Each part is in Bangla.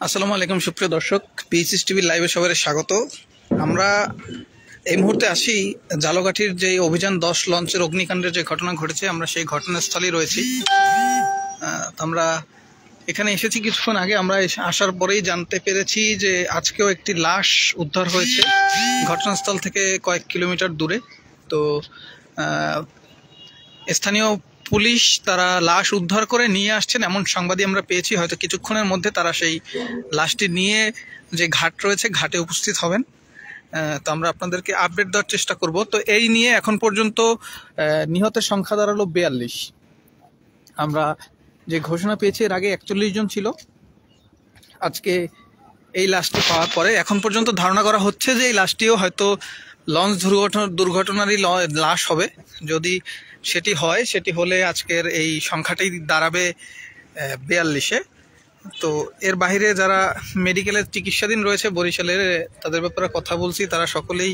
আসসালামু আলাইকুম সুপ্রিয় দর্শক, পিএইচএস টিভি লাইভে সবাই স্বাগত। আমরা এই মুহূর্তে আসি ঝালকাঠির যে অভিযান 10 লঞ্চের অগ্নিকাণ্ডের যে ঘটনা ঘটেছে, আমরা সেই ঘটনাস্থলেই রয়েছি। আমরা এখানে এসেছি কিছুক্ষণ আগে। আমরা আসার পরেই জানতে পেরেছি যে আজকেও একটি লাশ উদ্ধার হয়েছে ঘটনাস্থল থেকে কয়েক কিলোমিটার দূরে। তো স্থানীয় পুলিশ তারা লাশ উদ্ধার করে নিয়ে আসছেন এমন সংবাদই আমরা পেয়েছি। হয়তো কিছুক্ষণের মধ্যে তারা সেই লাশটি নিয়ে যে ঘাট রয়েছে ঘাটে উপস্থিত হবেন। তো আমরা আপনাদেরকে আপডেট দেওয়ার চেষ্টা করব। তো এই নিয়ে এখন পর্যন্ত নিহতের সংখ্যা দাঁড়ালো 42। আমরা যে ঘোষণা পেয়েছি এর আগে 41 জন ছিল। আজকে এই লাশটি পাওয়ার পরে এখন পর্যন্ত ধারণা করা হচ্ছে যে এই লাশটিও হয়তো লঞ্চ দুর্ঘটনারই লাশ হবে। যদি সেটি হয়, সেটি হলে আজকের এই সংখ্যাটি দাঁড়াবে 42-এ। তো এর বাইরে যারা মেডিকেলের চিকিৎসাধীন রয়েছে বরিশালের, তাদের ব্যাপারে কথা বলছি। তারা সকলেই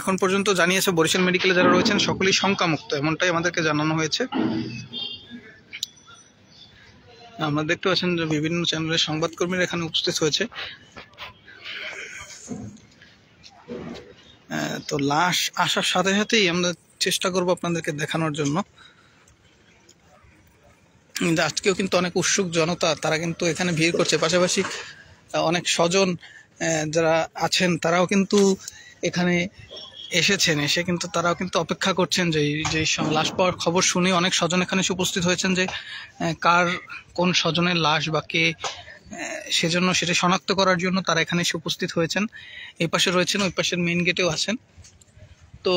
এখন পর্যন্ত জানিয়েছে বরিশাল মেডিকেলে যারা রয়েছেন সকলেই শঙ্কামুক্ত, এমনটাই আমাদেরকে জানানো হয়েছে। আমরা দেখতে পাচ্ছেন যে বিভিন্ন চ্যানেলের সংবাদকর্মীরা এখানে উপস্থিত হয়েছে। তো লাশ আসার সাথে সাথেই আমরা চেষ্টা করব আপনাদেরকে দেখানোর জন্য। আজকেও কিন্তু অনেক উৎসুক জনতা, তারা কিন্তু এখানে ভিড় করছে। পাশাপাশি অনেক স্বজন যারা আছেন তারাও কিন্তু এখানে এসেছেন, এসে কিন্তু তারাও কিন্তু অপেক্ষা করছেন যে লাশ পাওয়ার খবর শুনে অনেক স্বজন এখানে এসে উপস্থিত হয়েছেন যে কার কোন স্বজনের লাশ বা কে, সেজন্য সেটা শনাক্ত করার জন্য তারা এখানে এসে উপস্থিত হয়েছেন। এই পাশে রয়েছেন, ওই পাশের মেইন গেটেও আছেন। তো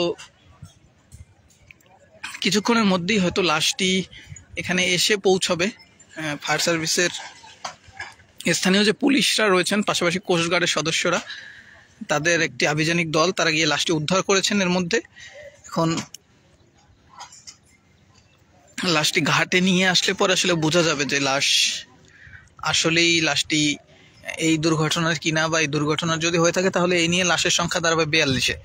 কিছুক্ষণের মধ্যেই হয়তো লাশটি এখানে এসে পৌঁছবে। ফায়ার সার্ভিসের স্থানীয় যে পুলিশরা রয়েছেন, পাশাপাশি কোস্টগার্ডের সদস্যরা, তাদের একটি আভিযানিক দল, তারা গিয়ে লাশটি উদ্ধার করেছেন। এর মধ্যে এখন লাশটি ঘাটে নিয়ে আসলে পরে আসলে বোঝা যাবে যে লাশ আসলেই লাশটি এই দুর্ঘটনার কিনা, বা এই দুর্ঘটনার যদি হয়ে থাকে তাহলে এই নিয়ে লাশের সংখ্যা দাঁড়াবে 42-এ।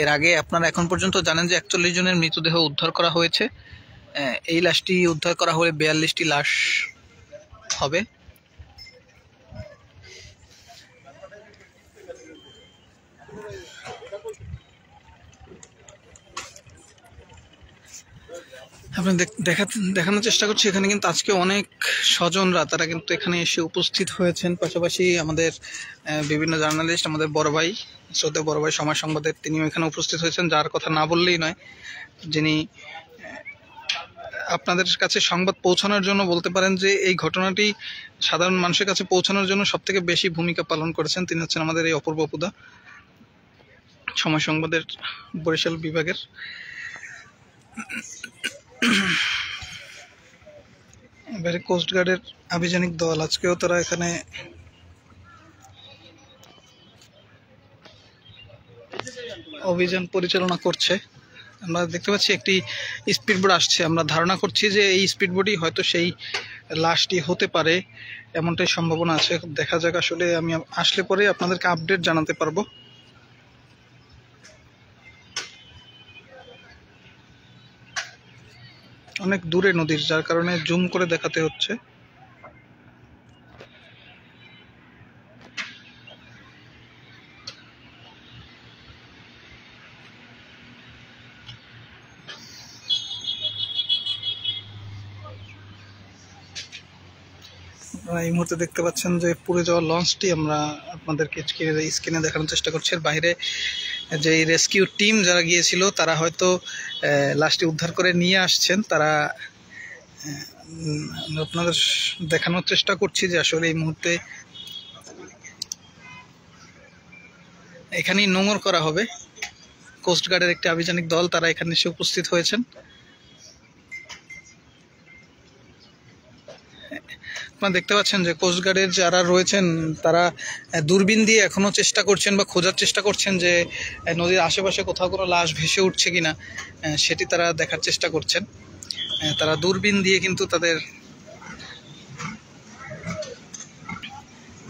এর আগে আপনারা এখন পর্যন্ত জানেন যে 41 জনের মৃতদেহ উদ্ধার করা হয়েছে। এই লাশটি উদ্ধার করা হলে 42টি লাশ হবে। আপনি দেখানোর চেষ্টা করছি এখানে কিন্তু আজকে অনেক স্বজনরা তারা কিন্তু এখানে এসে উপস্থিত হয়েছেন। পাশাপাশি আমাদের বিভিন্ন জার্নালিস্ট, আমাদের বড় ভাই, শ্রদ্ধেয় বড় ভাই সময় সংবাদের, তিনিও এখানে উপস্থিত হয়েছেন, যার কথা না বললেই নয়, যিনি আপনাদের কাছে সংবাদ পৌঁছানোর জন্য বলতে পারেন যে এই ঘটনাটি সাধারণ মানুষের কাছে পৌঁছানোর জন্য সবথেকে বেশি ভূমিকা পালন করেছেন। তিনি হচ্ছেন আমাদের এই অপূর্ব অপুদা, সময় সংবাদের বরিশাল বিভাগের। এবারে কোস্টগার্ডের আভিযানিক দল আজকেও তারা এখানে অভিযান পরিচালনা করছে। আমরা দেখতে পাচ্ছি একটি স্পিডবোট আসছে। আমরা ধারণা করছি যে এই স্পিডবোটই হয়তো সেই লাশটি হতে পারে, এমনটাই সম্ভাবনা আছে। দেখা যাক, আসলে আমি আসলে পরে আপনাদেরকে আপডেট জানাতে পারবো। অনেক দূরে নদীর, যার কারণে জুম করে দেখাতে হচ্ছে। এই মুহূর্তে দেখতে পাচ্ছেন যে পুড়ে যাওয়া লঞ্চটি আমরা আপনাদেরকে স্ক্রিনে দেখানোর চেষ্টা করছি। এর বাইরে যে রেস্কিউ টিম যারা গিয়েছিল তারা হয়তো লাশটি উদ্ধার করে নিয়ে আসছেন। তারা আপনাদের দেখানোর চেষ্টা করছি যে আসলে এই মুহূর্তে এখানেই নোঙর করা হবে। কোস্টগার্ডের একটি আভিযানিক দল তারা এখানে এসে উপস্থিত হয়েছেন। আপনারা দেখতে পাচ্ছেন যে কোস্টগার্ডের যারা রয়েছেন তারা দূরবীন দিয়ে এখনো চেষ্টা করছেন বা খোঁজার চেষ্টা করছেন যে নদীর আশেপাশে কোথাও কোনো লাশ ভেসে উঠছে কিনা, সেটি তারা দেখার চেষ্টা করছেন। তারা দূরবীন দিয়ে কিন্তু তাদের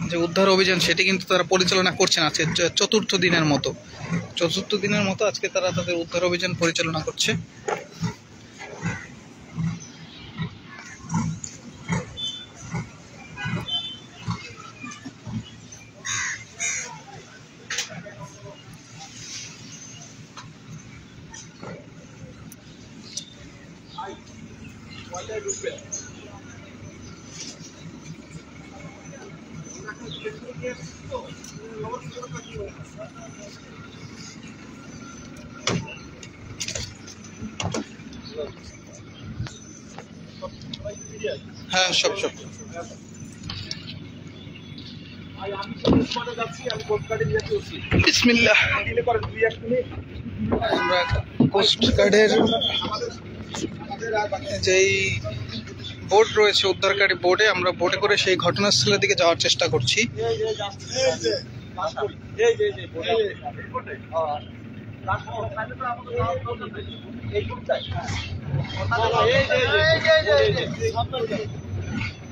যে উদ্ধার অভিযান সেটি কিন্তু তারা পরিচালনা করছেন। আজকে চতুর্থ দিনের মতো আজকে তারা তাদের উদ্ধার অভিযান পরিচালনা করছে। হ্যাঁ, সব বিসমিল্লাহ। আমরা কোস্টগার্ডের যেই বোট রয়েছে, উদ্ধারকারী বোটে, আমরা বোটে করে সেই ঘটনাস্থলের দিকে যাওয়ার চেষ্টা করছি।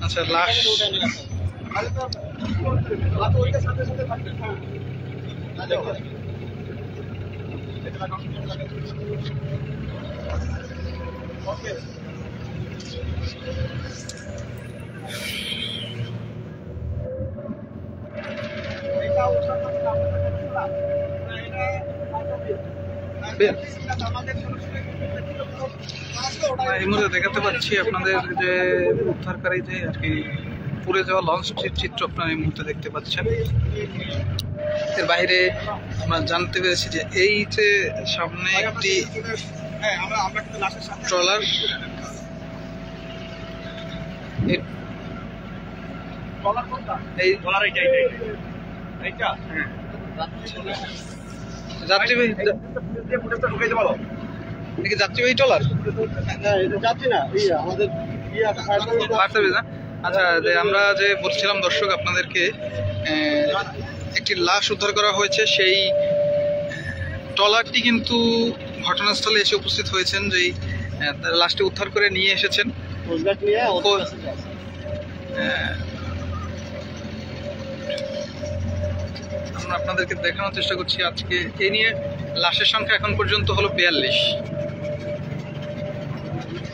আচ্ছা, লাশ এই মুহূর্তে দেখাতে পাচ্ছি আপনাদের যে উদ্ধারকারী যে আর কি পুড়ে যাওয়া লঞ্চটির চিত্র আপনারা এই মুহূর্তে দেখতে পাচ্ছেন। এর বাইরে আমরা জানতে পেরেছি যে এই যে সামনে একটি ট্রলার, যাত্রীবাহী ট্রলার, আচ্ছা, যে আমরা যে বলছিলাম দর্শক আপনাদেরকে, একটি লাশ উদ্ধার করা হয়েছে। সেই ট্রলারটি কিন্তু ঘটনাস্থলে এসে উপস্থিত হয়েছেন, যেই লাশটি উদ্ধার করে নিয়ে এসেছেন। আমরা আপনাদেরকে দেখানোর চেষ্টা করছি। আজকে এই নিয়ে লাশের সংখ্যা এখন পর্যন্ত হলো 42।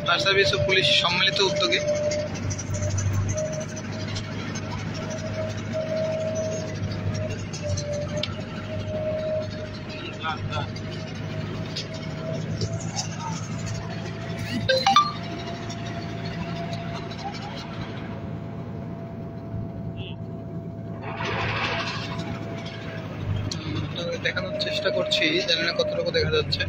ফায়ার সার্ভিস ও পুলিশ সম্মিলিত উদ্যোগে দেখানোর চেষ্টা করছি। জানি না কতটুকু দেখা যাচ্ছে।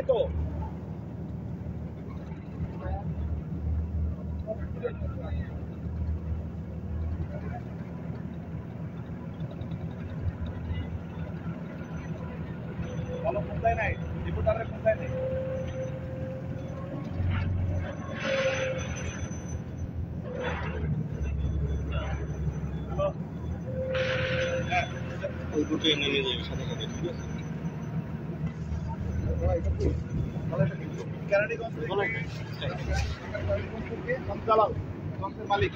তো কোথায় নাই রিপোর্টারের কোথায় নেই ওই দুটো নেমে যাবে সাথে সাথে, ঠিক আছে? মালিক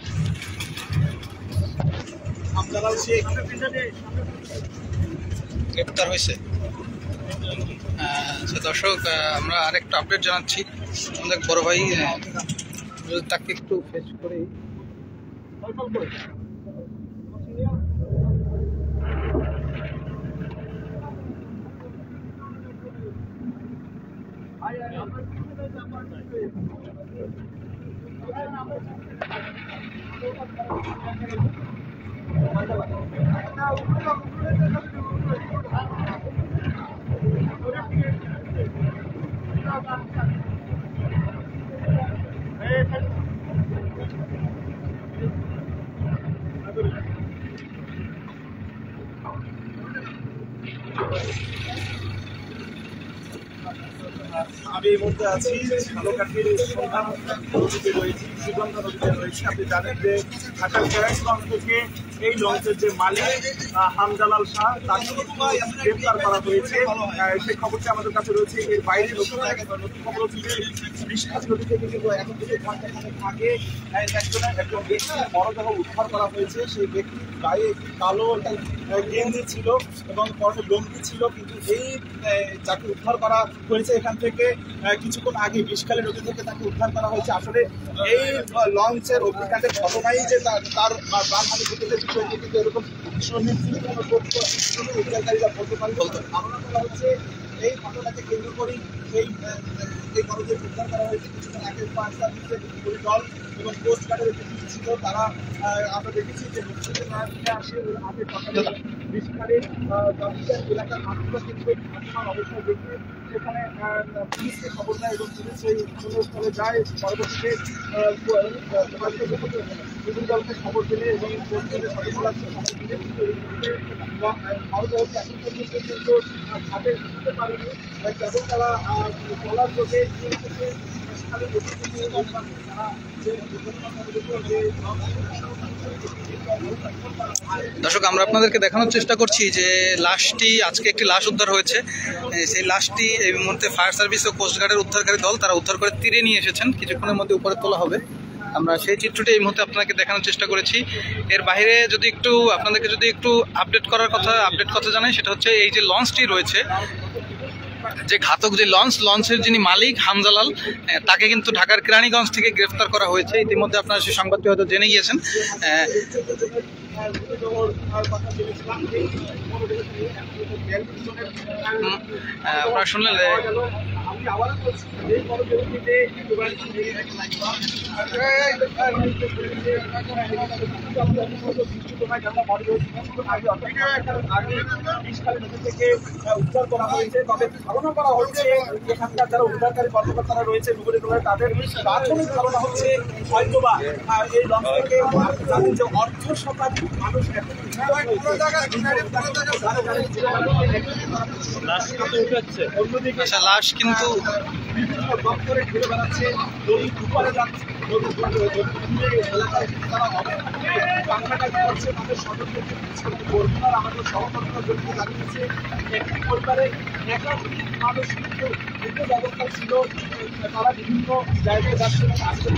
গ্রেপ্তার হয়েছে। দর্শক, আমরা আরেকটা আপডেট জানাচ্ছি। আমাদের বড় ভাই, তাকে একটু ফেস করে আমি এই মুহূর্তে আছি ঝালকাঠির সন্ধান নদীতে রয়েছি, সুগন্ধা নদীতে রয়েছি। আপনি জানেন যে ঢাকার কেরানীগঞ্জ থেকে এই লঞ্চের যে মালিক হামজালাল শাহ তাকে গ্রেফতার করা হয়েছে। সেই খবরটি আমাদের কাছে রয়েছে। এর বাইরে নতুন খবর হচ্ছে যে বৃষ্টি নদী থেকে কিন্তু এখন থেকে ঘন্টাখানেক আগে একজন ব্যক্তির মরদেহ উদ্ধার করা হয়েছে। সেই ব্যক্তির গায়ে কালো গেঞ্জি ছিল এবং পরনে লুঙ্গি ছিল, কিন্তু এই যাকে উদ্ধার করা হয়েছে এখান থেকে কিছুক্ষণ আগে বিষখালী নদী থেকে তাকে উদ্ধার করা হয়েছে। আসলে এই লঞ্চের অগ্নিকাণ্ডের ঘটনাই যে তার প্রাণহানি ঘটেছে বিষয়টি কিন্তু এরকম সুনিশ্চিত কোনো তথ্য উদ্ধারকারীরা বলতে পারেন। ধারণা করা হচ্ছে এই ঘটনাকে কেন্দ্র করেই এই মরদেহ উদ্ধার করা হয়েছে। কিছুক্ষণ আগে ফায়ার সার্ভিসের দল এবং কোস্টগার্ডের একটি টিম ছিল, তারা আমরা দেখেছি যে নদীতে আসে আগে সকালে বিষখালীর এলাকার মানুষরা কিন্তু ঘটনার অবস্থা দেখে সেখানে পুলিশকে খবর দেয় এবং পুলিশ সেই ঘটনাস্থলে যায়। পরবর্তীতে বিভিন্ন দলকে খবর দিলে এবং সচেতনতাকে খবর দিলে মরদেহটি এখন পর্যন্ত কিন্তু ঘাটে উঠতে পারেনি, কেবল তারা চলার যোগে দর্শক, আমরা আপনাদেরকে দেখানোর চেষ্টা করছি যে লাশটি আজকে একটি লাশ উদ্ধার হয়েছে। সেই লাশটি এই মুহূর্তে ফায়ার সার্ভিস ও কোস্টগার্ডের উদ্ধারকারী দল তারা উদ্ধার করে তীরে নিয়ে এসেছেন। কিছুক্ষণের মধ্যে উপরে তোলা হবে। আমরা সেই চিত্রটি এই মুহূর্তে আপনাকে দেখানোর চেষ্টা করেছি। এর বাইরে যদি একটু আপনাদেরকে আপডেট কথা জানাই, সেটা হচ্ছে এই যে লঞ্চটি রয়েছে, যে ঘাতক যে লঞ্চের যিনি মালিক হামজালাল, তাকে কিন্তু ঢাকার কেরানীগঞ্জ থেকে গ্রেফতার করা হয়েছে। ইতিমধ্যে আপনারা সেই সংবাদটি হয়তো জেনে গিয়েছেন। আপনারা শুনলেন উদ্ধার করা হয়েছে। তবে ধারণা করা হচ্ছে এখানকার যারা উদ্ধারকারী কর্মকর্তারা রয়েছে তাদের প্রাথমিক ধারণা হচ্ছে হয়তোবা এই লঞ্চ থেকে যে অর্ধ শতাধিক মানুষ লাশ কিন্তু বিভিন্ন দপ্তরে ঘুরে বেড়াচ্ছে, নদীর দুপারে যাচ্ছে, আমাদের সহকর্মীরা জানিয়েছে একটি পরিবারের একাধিক মানুষ কিন্তু ব্যবস্থা ছিল, তারা বিভিন্ন জায়গায় যাচ্ছে এবং আজকে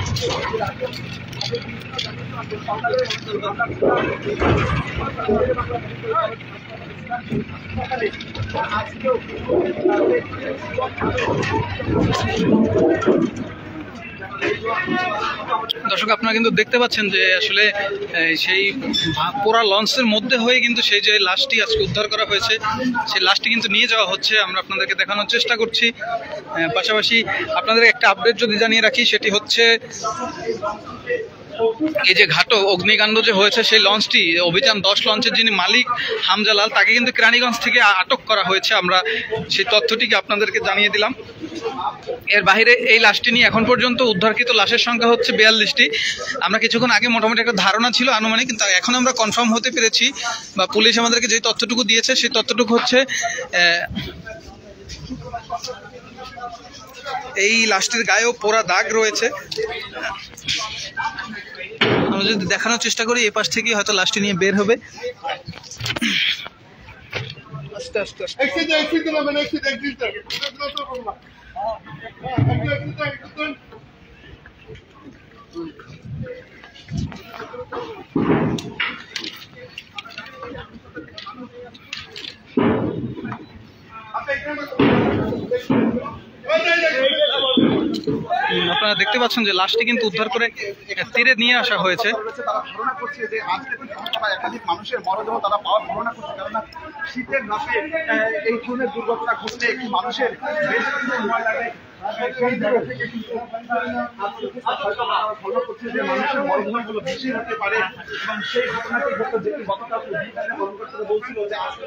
দর্শক, আপনারা কিন্তু দেখতে পাচ্ছেন যে আসলে সেই পোড়া লঞ্চের মধ্যে হয়ে কিন্তু সেই যে লাশটি আজকে উদ্ধার করা হয়েছে, সেই লাশটি কিন্তু নিয়ে যাওয়া হচ্ছে। আমরা আপনাদেরকে দেখানোর চেষ্টা করছি। পাশাপাশি আপনাদের একটা আপডেট যদি জানিয়ে রাখি, সেটি হচ্ছে এই যে ঘাটক অগ্নিকাণ্ড যে হয়েছে, সেই লঞ্চটি অভিযান 10 লঞ্চের যিনি মালিক হামজালাল, তাকে কিন্তু কেরানীগঞ্জ থেকে আটক করা হয়েছে। আমরা সেই তথ্যটিকে আপনাদেরকে জানিয়ে দিলাম। এর বাইরে এই লাশটি নিয়ে এখন পর্যন্ত উদ্ধারকৃত লাশের সংখ্যা হচ্ছে 42টি। আমরা কিছুক্ষণ আগে মোটামুটি একটা ধারণা ছিল আনুমানিক, কিন্তু এখন আমরা কনফার্ম হতে পেরেছি, বা পুলিশ আমাদেরকে যে তথ্যটুকু দিয়েছে সেই তথ্যটুকু হচ্ছে এই লাশটির গায়েও পোড়া দাগ রয়েছে। আমরা যদি দেখানোর চেষ্টা করি, এ পাশ থেকে হয়তো লাশটি নিয়ে বের হবে। আস্তে আস্তে আপনারা দেখতে পাচ্ছেন যে লাশটি কিন্তু উদ্ধার করে তীরে নিয়ে আসা হয়েছে। তারা ধারণা করছে যে আজকে একাধিক মানুষের মরদেহ তারা পাওয়ার ধারণা করছে, কেননা শীতের রাতে এই ধরনের দুর্ঘটনা ঘটলে একটি মানুষের বেশ কিছু সময় লাগে। সেই জায়গা থেকে কিন্তু ধারণা করছে যে মানুষের মরদেহগুলো বেশি হতে পারে এবং সেই ঘটনাটি ঘটতে যেটি গতকাল কর্মকর্তারা বলছিল যে আজকে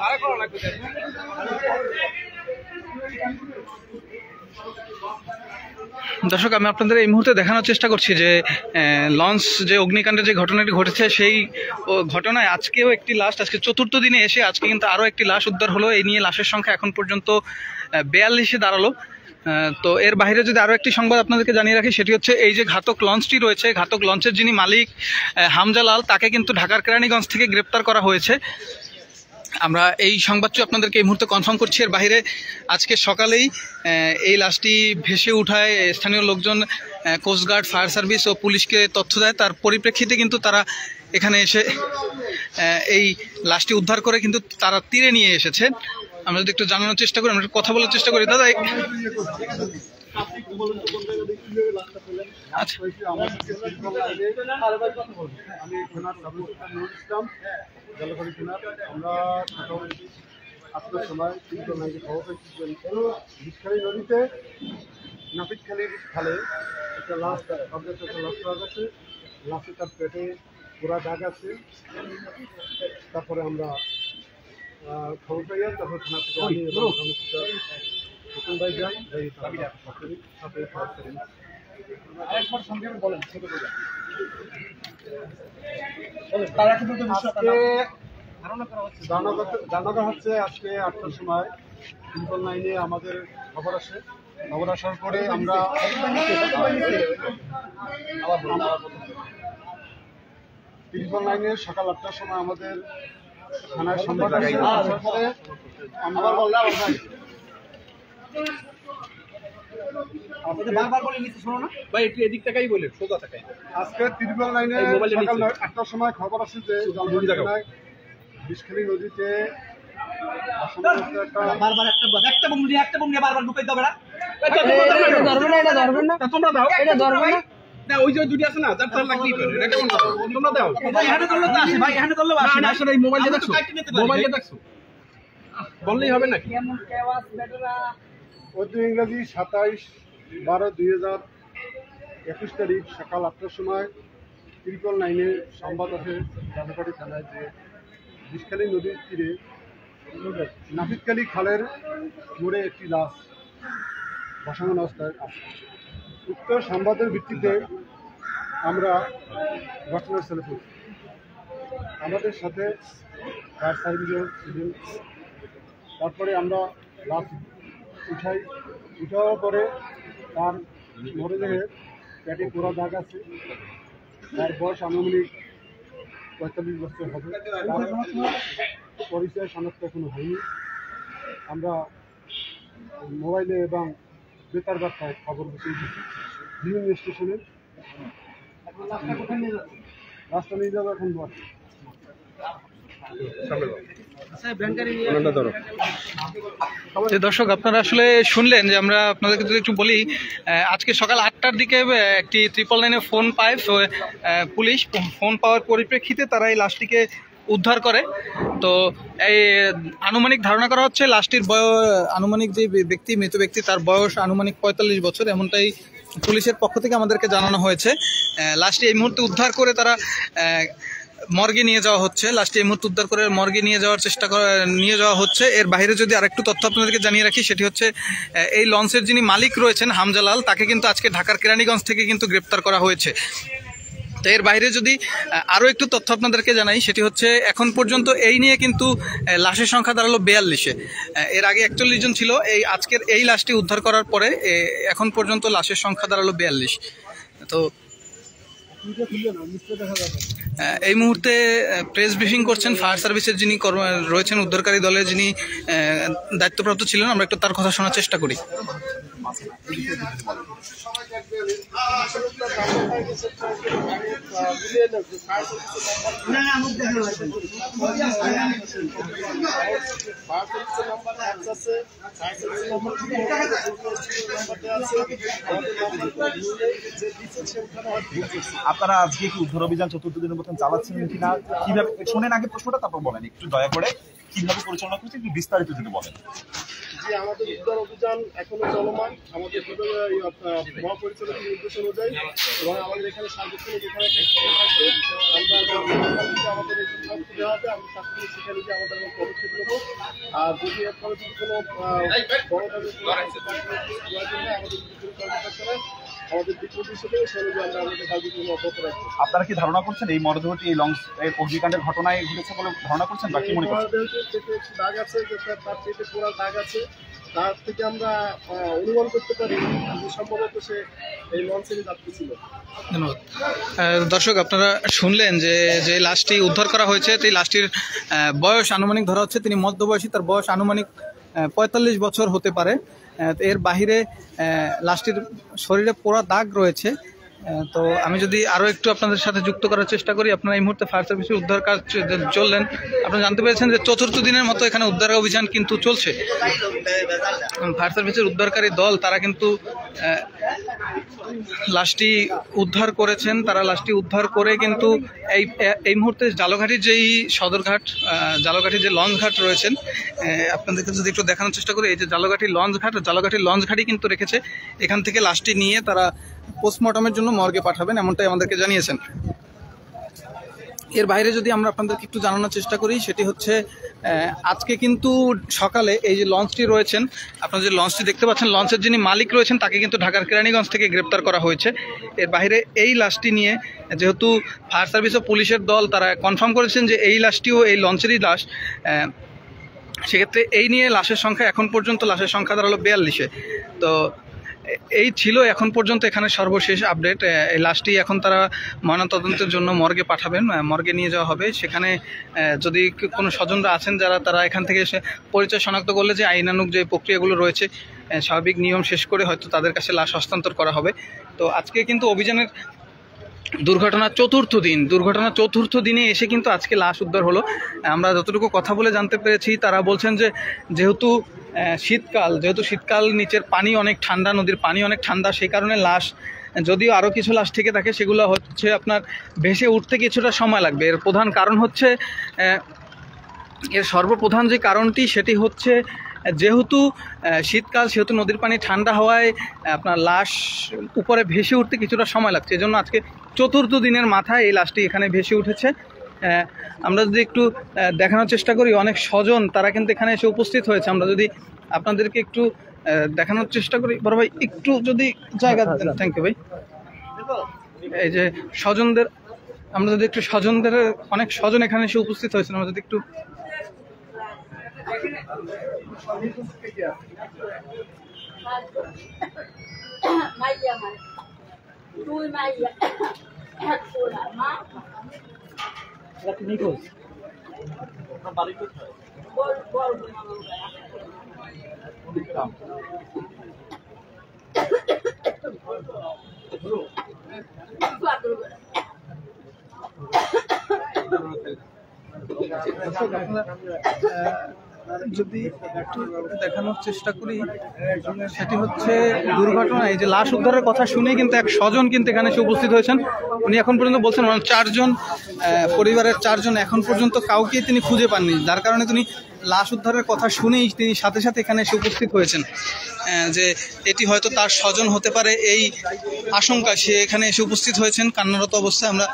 ভাড়া করা লাগবে। দর্শক, আমি আপনাদের এই মুহূর্তে দেখানোর চেষ্টা করছি যে লঞ্চ যে অগ্নিকাণ্ডে যে ঘটনাটি ঘটেছে, সেই ঘটনায় আজকেও একটি লাশ, আজকে 4র্থ দিনে এসে আজকে কিন্তু আরও একটি লাশ উদ্ধার হলো। এই নিয়ে লাশের সংখ্যা এখন পর্যন্ত 42-এ দাঁড়ালো। তো এর বাইরে যদি আরও একটি সংবাদ আপনাদেরকে জানিয়ে রাখি, সেটি হচ্ছে এই যে ঘাতক লঞ্চটি রয়েছে, ঘাতক লঞ্চের যিনি মালিক হামজালাল, তাকে কিন্তু ঢাকার কেরানীগঞ্জ থেকে গ্রেপ্তার করা হয়েছে। আমরা এই সংবাদটি আপনাদেরকে এই মুহূর্তে কনফার্ম করছি। এর বাইরে আজকে সকালেই এই লাশটি ভেসে উঠায় স্থানীয় লোকজন কোস্টগার্ড, ফায়ার সার্ভিস ও পুলিশকে তথ্য দেয়। তার পরিপ্রেক্ষিতে কিন্তু তারা এখানে এসে এই লাশটি উদ্ধার করে কিন্তু তারা তীরে নিয়ে এসেছে। আমরা যদি একটু জানানোর চেষ্টা করি, আমরা একটু কথা বলার চেষ্টা করি। দাদা, আচ্ছা, জলপাই থানার আমরা আপনার সময় খবর পেয়েছি বিষখালী নদীতে নাপিতখালীর খালে একটা লাশ একটা লাশ পাওয়া গেছে। লাশে তার পেটে পুরা দাগ আছে। তারপরে আমরা খবর পাইয়া তারপর থানা থেকে আমি নতুন ভাই যাই সাথে আরেকবার সঙ্গে বলেন ছোট করে জানানো হচ্ছে আজকে 8টার সময় ট্রিপল নাইনে আমাদের খবর আসে। খবর আসার পরে আমরা ট্রিপল নাইনে সকাল 8টার সময় আমাদের থানায় সংবাদ আসার পরে আমরা আজকে ট্রিপল নাইনে সকাল 8টার সময় খবর আসে যে বিষখালী নদীতে ওই যে দুটি আছে না, মোবাইলে দেখছো বললেই হবে নাকি? ইংরেজি 27/12/2021 তারিখ সকাল 8টার সময় ট্রিপল নাইনে সংবাদ আসে জালুকাঠি থানায় যে বিষখালী নদীর তীরে নাপিতখালী খালের মোড়ে একটি লাশ বসানো অবস্থায় আছে। উক্ত সংবাদের ভিত্তিতে আমরা ঘটনাস্থলে পৌঁছি। আমাদের সাথে ফায়ার সার্ভিসের ছিলেন। তারপরে আমরা লাশ উঠার পরে তার মরদেহে পেটে পোড়া দাগ আছে। তার বয়স আনুমানিক 45 বছর হবে। পরিচয় শনাক্ত এখনো হয়নি। আমরা মোবাইলে এবং বেতার বার্তায় খবর বসিয়ে দিচ্ছি বিভিন্ন স্টেশনে। রাস্তা নিয়ে যাবো এখন দর্শক, আপনারা আসলে শুনলেন যে আমরা আপনাদেরকে যদি একটু বলি, আজকে সকাল 8টার দিকে একটি ট্রিপল নাইনে ফোন পায় পুলিশ। ফোন পাওয়ার পরিপ্রেক্ষিতে তারা এই লাশটিকে উদ্ধার করে। তো এই আনুমানিক ধারণা করা হচ্ছে লাশটির আনুমানিক যে মৃত ব্যক্তি তার বয়স আনুমানিক 45 বছর, এমনটাই পুলিশের পক্ষ থেকে আমাদেরকে জানানো হয়েছে। লাশটি এই মুহূর্তে উদ্ধার করে তারা মর্গে নিয়ে যাওয়া হচ্ছে। লাশটি এই মুহূর্তে উদ্ধার করে মর্গে নিয়ে যাওয়া হচ্ছে। এর বাইরে যদি আরেকটু তথ্য আপনাদেরকে জানিয়ে রাখি, সেটি হচ্ছে এই লঞ্চের যিনি মালিক রয়েছেন হামজালাল, তাকে কিন্তু আজকে ঢাকার কেরানীগঞ্জ থেকে কিন্তু গ্রেপ্তার করা হয়েছে। তো এর বাইরে যদি আরও একটু তথ্য আপনাদেরকে জানাই, সেটি হচ্ছে এখন পর্যন্ত এই নিয়ে কিন্তু লাশের সংখ্যা দাঁড়ালো 42-এ। এর আগে 41 জন ছিল। আজকের এই লাশটি উদ্ধার করার পরে এখন পর্যন্ত লাশের সংখ্যা দাঁড়ালো 42। তো এই মুহূর্তে প্রেস ব্রিফিং করছেন ফায়ার সার্ভিসের যিনি রয়েছেন, উদ্ধারকারী দলের যিনি দায়িত্বপ্রাপ্ত ছিলেন। আমরা একটু তার কথা শোনার চেষ্টা করি। আপনারা আজকে কি উদ্ধার অভিযান 4th দিনের মতন চালাচ্ছেন কিনা, কিভাবে শোনেন আগে প্রশ্নটা, তারপর বলেন একটু দয়া করে কিভাবে পরিচালনা করছেন একটু বিস্তারিত যদি বলেন। যে আমাদের উদ্ধার অভিযান এখনো চলমান। আমাদের মহাপরিচালকের নির্দেশ অনুযায়ী এবং আমাদের এখানে সার্বক্ষণিক যেখানে আমাদের দেওয়া হবে, আমরা সার্বক্ষণিক সেখানে গিয়ে আমাদের পদক্ষেপ নেব। আর যদি এর ফলে যদি কোনো বড় আমাদের বিকল্প হিসেবে সেগুলো আমরা আমাদের কার্যক্রম অব্যাহত রাখবো। আপনারা কি ধারণা করছেন এই মরদেহটি এই লঞ্চ অগ্নিকাণ্ডের ঘটনায় ঘটেছে বলে ধারণা করছেন বা কি মনে করছেন? দাগ আছে, তার পেটে পোড়া দাগ আছে। তার থেকে আমরা অনুমান করতে পারি যে সম্ভবত সে এই লঞ্চেরই যাত্রী ছিল। ধন্যবাদ। দর্শক, আপনারা শুনলেন যে যে লাশটি উদ্ধার করা হয়েছে সেই লাশটির বয়স আনুমানিক ধরা হচ্ছে তিনি মধ্যবয়সী, তার বয়স আনুমানিক 45 বছর হতে পারে। এর বাহিরে লাশটির শরীরে পোড়া দাগ রয়েছে। তো আমি যদি আরও একটু আপনাদের সাথে যুক্ত করার চেষ্টা করি, আপনারা এই মুহূর্তে ফায়ার সার্ভিসের উদ্ধার কাজ চললেন। আপনারা জানতে পেরেছেন যে চতুর্থ দিনের মতো এখানে উদ্ধার অভিযান কিন্তু চলছে। ফায়ার সার্ভিসের উদ্ধারকারী দল তারা কিন্তু লাশটি উদ্ধার করেছেন। তারা লাশটি উদ্ধার করে কিন্তু এই মুহূর্তে জালঘাটির যেই সদরঘাট, জালঘাটির যে লঞ্চ ঘাট রয়েছেন, আপনাদেরকে যদি একটু দেখানোর চেষ্টা করি, এই যে জালঘাটির লঞ্চ ঘাট, জালঘাটির লঞ্চ ঘাটই কিন্তু রেখেছে। এখান থেকে লাশটি নিয়ে তারা পোস্টমর্টমের জন্য মর্গে পাঠাবেন, এমনটাই আমাদেরকে জানিয়েছেন। এর বাইরে যদি আমরা আপনাদেরকে একটু জানানোর চেষ্টা করি, সেটি হচ্ছে আজকে কিন্তু সকালে এই যে লঞ্চটি রয়েছেন, আপনারা যে লঞ্চটি দেখতে পাচ্ছেন, লঞ্চের যিনি মালিক রয়েছেন তাকে কিন্তু ঢাকার কেরানীগঞ্জ থেকে গ্রেপ্তার করা হয়েছে। এর বাইরে এই লাশটি নিয়ে যেহেতু ফায়ার সার্ভিস ও পুলিশের দল তারা কনফার্ম করেছেন যে এই লাশটিও এই লঞ্চেরই লাশ, সেক্ষেত্রে এই নিয়ে লাশের সংখ্যা এখন পর্যন্ত লাশের সংখ্যা দাঁড়ালো 42-এ। তো এই ছিল এখন পর্যন্ত এখানে সর্বশেষ আপডেট। এই লাশটি এখন তারা ময়নাতদন্তের জন্য মর্গে পাঠাবেন, মর্গে নিয়ে যাওয়া হবে। সেখানে যদি কোনো স্বজনরা আছেন যারা, তারা এখান থেকে এসে পরিচয় শনাক্ত করলে যে আইনানুগ যে প্রক্রিয়াগুলো রয়েছে, স্বাভাবিক নিয়ম শেষ করে হয়তো তাদের কাছে লাশ হস্তান্তর করা হবে। তো আজকে কিন্তু অভিযানের দুর্ঘটনার চতুর্থ দিনে এসে কিন্তু আজকে লাশ উদ্ধার হলো। আমরা যতটুকু কথা বলে জানতে পেরেছি, তারা বলছেন যে যেহেতু শীতকাল নিচের পানি অনেক ঠান্ডা, নদীর পানি অনেক ঠান্ডা, সেই কারণে লাশ, যদিও আরও কিছু লাশ থেকে থাকে, সেগুলো হচ্ছে আপনার ভেসে উঠতে কিছুটা সময় লাগবে। এর প্রধান কারণ হচ্ছে, এর সর্বপ্রধান যে কারণটি সেটি হচ্ছে যেহেতু শীতকাল, সেহেতু নদীর পানি ঠান্ডা হওয়ায় আপনার লাশ উপরে ভেসে উঠতে কিছুটা সময় লাগছে। এজন্য আজকে চতুর্থ দিনের মাথায় এই লাশটি এখানে ভেসে উঠেছে। আমরা যদি একটু দেখানোর চেষ্টা করি, অনেক স্বজন তারা কিন্তু এখানে এসে উপস্থিত হয়েছে। আমরা যদি আপনাদেরকে একটু দেখানোর চেষ্টা করি, বড় ভাই একটু যদি জায়গা দেন। থ্যাংক ইউ ভাই। এই যে স্বজনদের, আমরা যদি একটু স্বজনদের, অনেক স্বজন এখানে এসে উপস্থিত হয়েছেন, আমরা যদি একটু যদি একটু দেখানোর চেষ্টা করি, সেটি হচ্ছে দুর্ঘটনা। এই যে লাশ উদ্ধারের কথা শুনেই কিন্তু এক স্বজন কিন্তু এখানে এসে উপস্থিত হয়েছেন। উনি এখন পর্যন্ত বলছেন পরিবারের 4 জন এখন পর্যন্ত কাউকে তিনি খুঁজে পাননি, যার কারণে তিনি লাশ উদ্ধারের কথা শুনেই তিনি সাথে সাথে এখানে এসে উপস্থিত হয়েছেন। যে এটি হয়তো তার স্বজন হতে পারে, এই আশঙ্কা সে এখানে এসে উপস্থিত হয়েছেন কান্নারত অবস্থায়। আমরা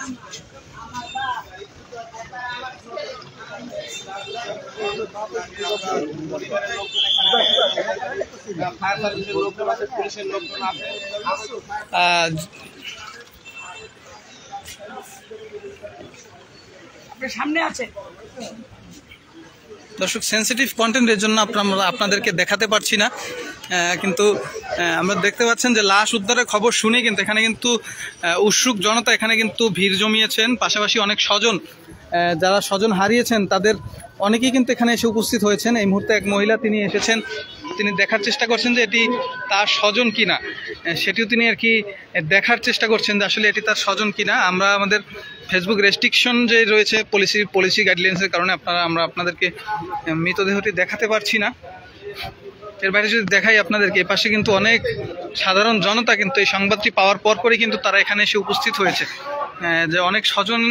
সামনে আছে দর্শক, সেন্সিটিভ কন্টেন্টের জন্য আপনাদেরকে দেখাতে পারছি না, কিন্তু আমরা দেখতে পাচ্ছেন যে লাশ উদ্ধারের খবর শুনে কিন্তু এখানে কিন্তু উৎসুক জনতা এখানে কিন্তু ভিড় জমিয়েছেন। পাশাপাশি অনেক স্বজন, যারা স্বজন হারিয়েছেন তাদের অনেকেই কিন্তু এখানে এসে উপস্থিত হয়েছেন। এই মুহূর্তে এক মহিলা তিনি এসেছেন, তিনি দেখার চেষ্টা করছেন যে এটি তার স্বজন কিনা, সেটিও তিনি আর কি দেখার চেষ্টা করছেন যে আসলে এটি তার স্বজন কিনা। আমরা আমাদের ফেসবুক রেস্ট্রিকশন যে রয়েছে পলিসি গাইডলাইন্সের কারণে আমরা আপনাদেরকে মৃতদেহটি দেখাতে পারছি না। এর বাইরে যদি দেখাই আপনাদেরকে, এ পাশে কিন্তু অনেক সাধারণ জনতা কিন্তু এই সংবাদটি পাওয়ার পরই কিন্তু তারা এখানে এসে উপস্থিত হয়েছে। যে অনেক স্বজন,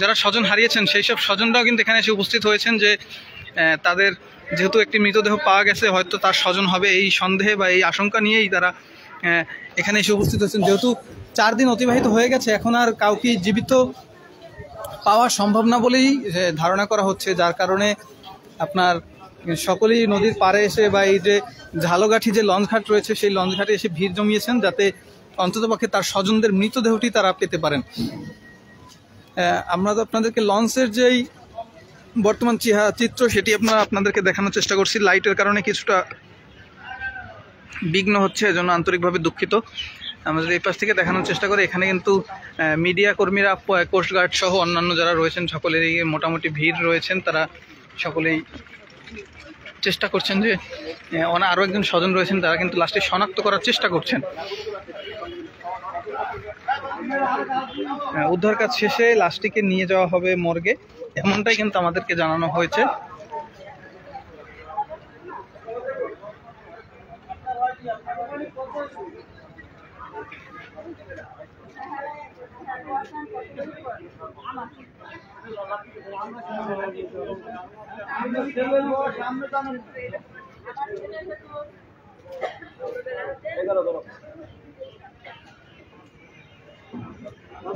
যারা স্বজন হারিয়েছেন সেই সব স্বজনরাও কিন্তু এখানে এসে উপস্থিত হয়েছেন যে তাদের যেহেতু একটি মৃতদেহ পাওয়া গেছে, হয়তো তার স্বজন হবে এই সন্দেহে বা এই আশঙ্কা নিয়েই তারা এখানে এসে উপস্থিত হয়েছেন। যেহেতু 4 দিন অতিবাহিত হয়ে গেছে, এখন আর কাউকে জীবিত পাওয়া সম্ভব না বলেই ধারণা করা হচ্ছে, যার কারণে আপনার সকলেই নদীর পাড়ে এসে বা এই যে ঝালকাঠি যে লঞ্চ ঘাট রয়েছে সেই লঞ্চ ঘাটে এসে ভিড় জমিয়েছেন, যাতে অন্ততপক্ষে তার স্বজনদের মৃতদেহটি তারা পেতে পারেন। আমরা তো আপনাদেরকে লঞ্চের যেই বর্তমান চিত্র সেটি আপনাদেরকে দেখানোর চেষ্টা করছি। লাইটের কারণে কিছুটা বিঘ্ন হচ্ছে, এজন্য আন্তরিকভাবে দুঃখিত। আমরা যদি এই পাশ থেকে দেখানোর চেষ্টা করি, এখানে কিন্তু মিডিয়া কর্মীরা, কোস্টগার্ড সহ অন্যান্য যারা রয়েছেন সকলেরই মোটামুটি ভিড় রয়েছেন। তারা সকলেই চেষ্টা করছেন যে আরও একজন স্বজন রয়েছেন, তারা কিন্তু লাশটি শনাক্ত করার চেষ্টা করছেন। উদ্ধার কাজ শেষে লাশটিকে নিয়ে যাওয়া হবে মর্গে, এমনটাই কিন্তু আমাদেরকে জানানো হয়েছে।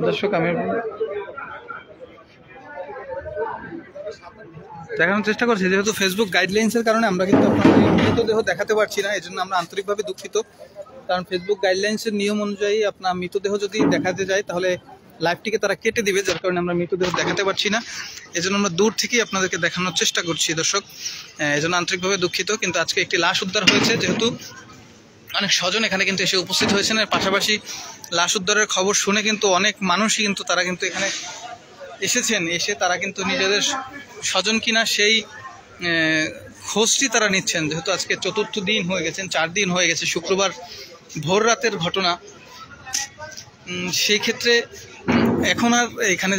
দর্শক, আমি দেখানোর চেষ্টা করছি, যেহেতু ফেসবুক গাইডলাইন্সের কারণে আমরা কিন্তু আপনাদের মৃতদেহ দেখাতে পারছি না, এই জন্য আমরা আন্তরিকভাবে দুঃখিত। কারণ ফেসবুক গাইডলাইন্সের নিয়ম অনুযায়ী আপনার মৃতদেহ যদি দেখাতে যায় তাহলে লাইভটিকে তারা কেটে দিবে, যার কারণে আমরা মৃতদেহ দেখাতে পারছি না। এই জন্য আমরা দূর থেকেই আপনাদেরকে দেখানোর চেষ্টা করছি দর্শক, এই জন্য আন্তরিকভাবে দুঃখিত। কিন্তু আজকে একটি লাশ উদ্ধার হয়েছে, যেহেতু অনেক স্বজন এখানে কিন্তু এসে উপস্থিত হয়েছেন। এর পাশাপাশি লাশ উদ্ধারের খবর শুনে কিন্তু অনেক মানুষই কিন্তু তারা কিন্তু এখানে এসেছেন, এসে তারা কিন্তু নিজেদের স্বজন কিনা সেই খোঁজটি তারা নিচ্ছেন। যেহেতু আজকে ৪র্থ দিন হয়ে গেছেন, 4 দিন হয়ে গেছে, শুক্রবার ভোর রাতের ঘটনা। সেই ক্ষেত্রে এখন আর এখানে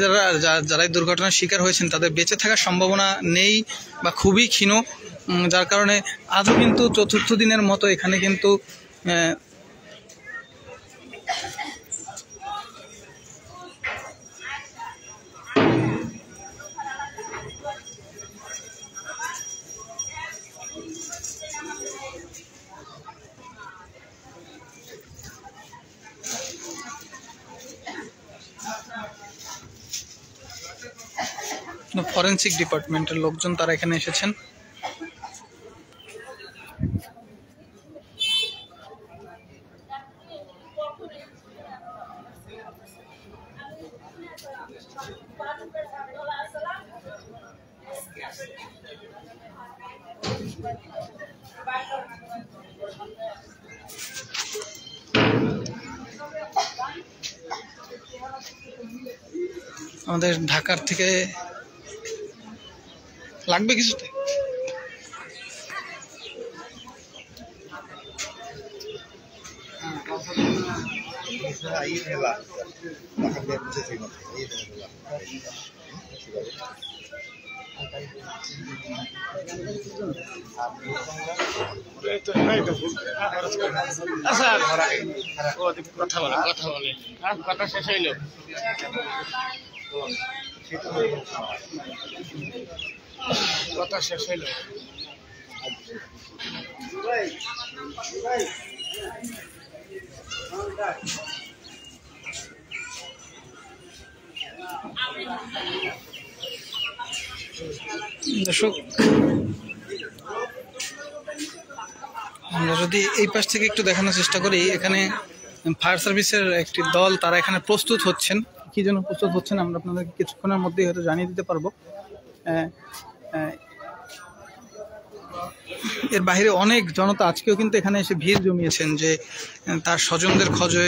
যারা দুর্ঘটনার শিকার হয়েছেন তাদের বেঁচে থাকার সম্ভাবনা নেই বা খুবই ক্ষীণ, যার কারণে আজও কিন্তু ৪র্থ দিনের মতো এখানে কিন্তু ফরেন্সিক ডিপার্টমেন্টের লোকজন তারা এখানে এসেছেন। আমাদের ঢাকার থেকে লাগবে কিছুতে কথা শেষ হইল। কথা শেষ হইল। দর্শক, আমরা যদি এই পাশ থেকে একটু দেখানোর চেষ্টা করি, এখানে ফায়ার সার্ভিসের একটি দল তারা এখানে প্রস্তুত হচ্ছেন। কি জন্য প্রস্তুত হচ্ছেন আমরা আপনাদেরকে কিছুক্ষণের মধ্যেই হয়তো জানিয়ে দিতে পারবো। এর বাইরে অনেক জনতা আজকেও কিন্তু এখানে এসে ভিড় জমিয়েছেন, যে তার স্বজনদের খোঁজে।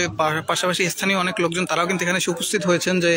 পাশাপাশি স্থানীয় অনেক লোকজন তারাও কিন্তু এখানে এসে উপস্থিত হয়েছেন, যে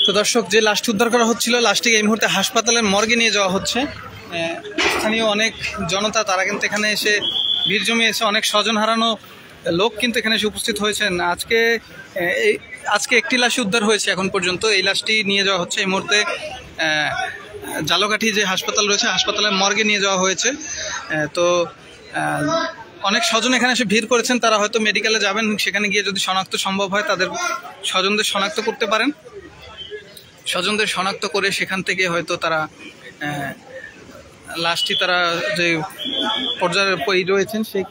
তো দর্শক, যে লাশটি উদ্ধার করা হচ্ছিল, লাশটিকে এই মুহূর্তে হাসপাতালের মর্গে নিয়ে যাওয়া হচ্ছে। স্থানীয় অনেক জনতা তারা কিন্তু এখানে এসে ভিড় জমিয়েছে, অনেক স্বজন হারানো লোক কিন্তু এখানে এসে উপস্থিত হয়েছেন। আজকে একটি লাশই উদ্ধার হয়েছে এখন পর্যন্ত। এই লাশটি নিয়ে যাওয়া হচ্ছে এই মুহূর্তে ঝালকাঠি যে হাসপাতাল রয়েছে, হাসপাতালের মর্গে নিয়ে যাওয়া হয়েছে। তো অনেক স্বজন এখানে এসে ভিড় করেছেন, তারা হয়তো মেডিকেলে যাবেন, সেখানে গিয়ে যদি শনাক্ত সম্ভব হয় তাদের স্বজনদের শনাক্ত করতে পারেন। স্বজনদের শনাক্ত করে সেখান থেকে হয়তো তারা লাশটি তারা যে পর্যায়ে রয়েছেন সেই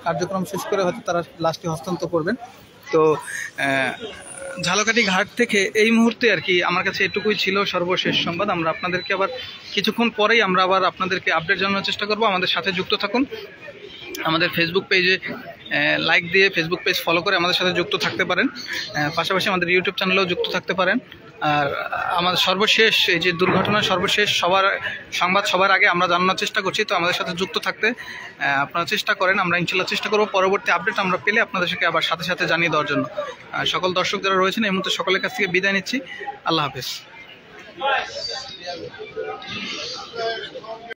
কার্যক্রম শেষ করে হয়তো তারা লাশটি হস্তান্তর করবেন। তো ঝালকাঠি ঘাট থেকে এই মুহূর্তে আর কি আমার কাছে এটুকুই ছিল সর্বশেষ সংবাদ। আমরা আপনাদেরকে আবার কিছুক্ষণ পরেই আবার আপনাদেরকে আপডেট জানানোর চেষ্টা করব। আমাদের সাথে যুক্ত থাকুন। আমাদের ফেসবুক পেজে লাইক দিয়ে ফেসবুক পেজ ফলো করে আমাদের সাথে যুক্ত থাকতে পারেন। পাশাপাশি আমাদের ইউটিউব চ্যানেলেও যুক্ত থাকতে পারেন। আর আমাদের সর্বশেষ এই যে দুর্ঘটনার সর্বশেষ সংবাদ সবার আগে আমরা জানানোর চেষ্টা করছি। তো আমাদের সাথে যুক্ত থাকতে আপনারা চেষ্টা করেন। আমরা ইনশাল্লাহ চেষ্টা করব পরবর্তী আপডেট আমরা পেলে আপনাদেরকে আবার সাথে সাথে জানিয়ে দেওয়ার জন্য। সকল দর্শক যারা রয়েছেন এই মুহূর্তে সকলের কাছ থেকে বিদায় নিচ্ছি। আল্লাহ হাফেজ।